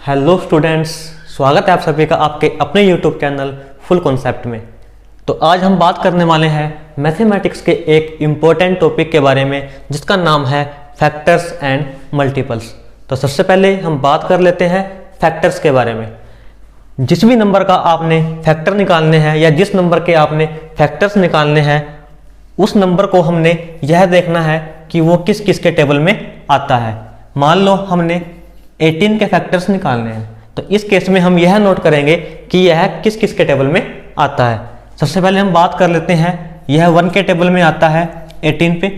Hello students, स्वागत है आप सभी का आपके अपने यूट्यूब चैनल फुल कॉन्सेप्ट में। तो आज हम बात करने वाले हैं मैथमेटिक्स के एक इम्पोर्टेंट टॉपिक के बारे में जिसका नाम है फैक्टर्स एंड मल्टीपल्स। तो सबसे पहले हम बात कर लेते हैं फैक्टर्स के बारे में। जिस भी नंबर का आपने फैक्टर निकालने हैं या जिस नंबर के आपने फैक्टर्स निकालने हैं उस नंबर को हमने यह देखना है कि वो किस किस के टेबल में आता है। मान लो हमने 18 के फैक्टर्स निकालने हैं, तो इस केस में हम यह नोट करेंगे कि यह किस किस के टेबल में आता है। सबसे पहले हम बात कर लेते हैं, यह 1 के टेबल में आता है 18 पे,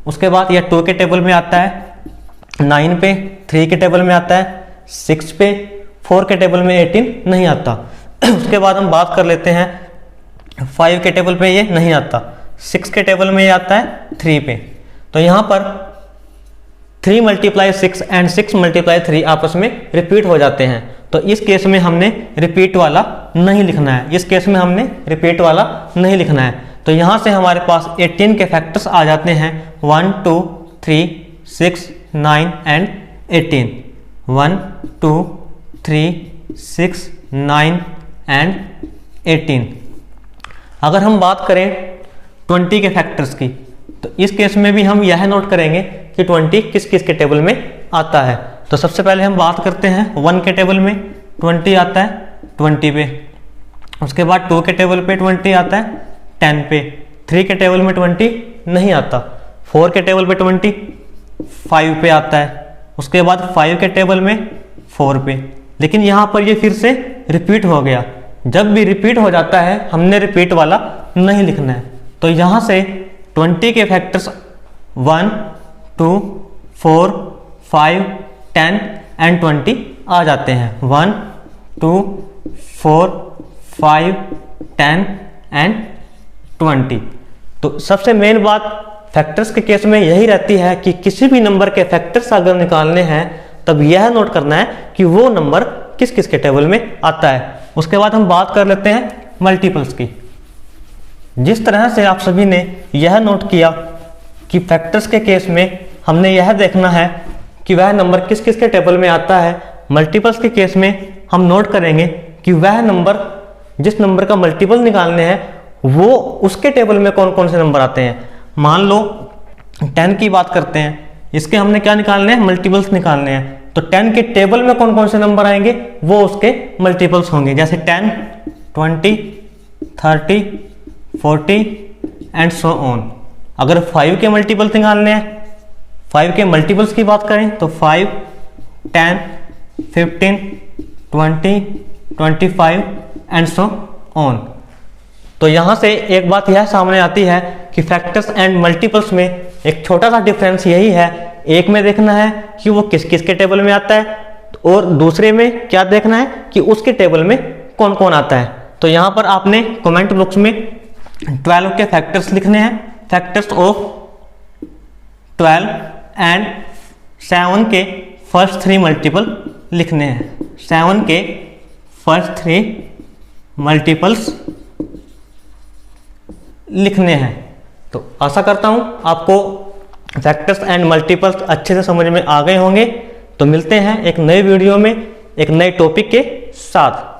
उसके बाद यह 2 के टेबल में आता है 9 पे, 3 के टेबल में आता है 6 पे, 4 के टेबल में 18 नहीं आता। उसके बाद हम बात कर लेते हैं 5 के टेबल पे ये नहीं आता, 6 के टेबल में ये आता है 3 पे। तो यहाँ पर 3 × 6 एंड 6 × 3 आपस में रिपीट हो जाते हैं। तो इस केस में हमने रिपीट वाला नहीं लिखना है, इस केस में हमने रिपीट वाला नहीं लिखना है। तो यहाँ से हमारे पास 18 के फैक्टर्स आ जाते हैं 1 2 3 6 9 एंड 18। 1 2 3 6 9 एंड 18। अगर हम बात करें 20 के फैक्टर्स की, तो इस केस में भी हम यह नोट करेंगे कि 20 किस किस के टेबल में आता है। तो सबसे पहले हम बात करते हैं 1 के टेबल में 20 आता है 20 पे, उसके बाद 2 के टेबल पे 20 आता है 10 पे, 3 के टेबल में 20 नहीं आता, 4 के टेबल पे 20 5 पे आता है, उसके बाद 5 के टेबल में 4 पे। लेकिन यहाँ पर ये फिर से रिपीट हो गया। जब भी रिपीट हो जाता है हमने रिपीट वाला नहीं लिखना है। तो यहाँ से 20 के फैक्टर्स 1 2 4 5 10 एंड 20 आ जाते हैं। 1 2 4 5 10 एंड 20। तो सबसे मेन बात फैक्टर्स के केस में यही रहती है कि किसी भी नंबर के फैक्टर्स अगर निकालने हैं तब यह नोट करना है कि वो नंबर किस किस के टेबल में आता है। उसके बाद हम बात कर लेते हैं मल्टीपल्स की। जिस तरह से आप सभी ने यह नोट किया कि फैक्टर्स के केस में हमने यह देखना है कि वह नंबर किस किस के टेबल में आता है, मल्टीपल्स के केस में हम नोट करेंगे कि वह नंबर जिस नंबर का मल्टीपल निकालने हैं वो उसके टेबल में कौन कौन से नंबर आते हैं। मान लो 10 की बात करते हैं, इसके हमने क्या निकालने हैं, मल्टीपल्स निकालने हैं। तो 10 के टेबल में कौन कौन से नंबर आएंगे वो उसके मल्टीपल्स होंगे, जैसे 10 20 30 40 एंड सो ऑन। अगर 5 के मल्टीपल्स निकालने हैं, 5 के मल्टीपल्स की बात करें तो 5 10 15 20 25 एंड सो ऑन। तो यहाँ से एक बात यह सामने आती है कि फैक्टर्स एंड मल्टीपल्स में एक छोटा सा डिफरेंस यही है, एक में देखना है कि वो किस किस के टेबल में आता है और दूसरे में क्या देखना है कि उसके टेबल में कौन कौन आता है। तो यहाँ पर आपने कमेंट बॉक्स में 12 के फैक्टर्स लिखने हैं, फैक्टर्स ऑफ 12 एंड 7 के फर्स्ट 3 मल्टीपल लिखने हैं, 7 के फर्स्ट 3 मल्टीपल्स लिखने हैं। तो आशा करता हूं आपको फैक्टर्स एंड मल्टीपल्स अच्छे से समझ में आ गए होंगे। तो मिलते हैं एक नए वीडियो में एक नए टॉपिक के साथ।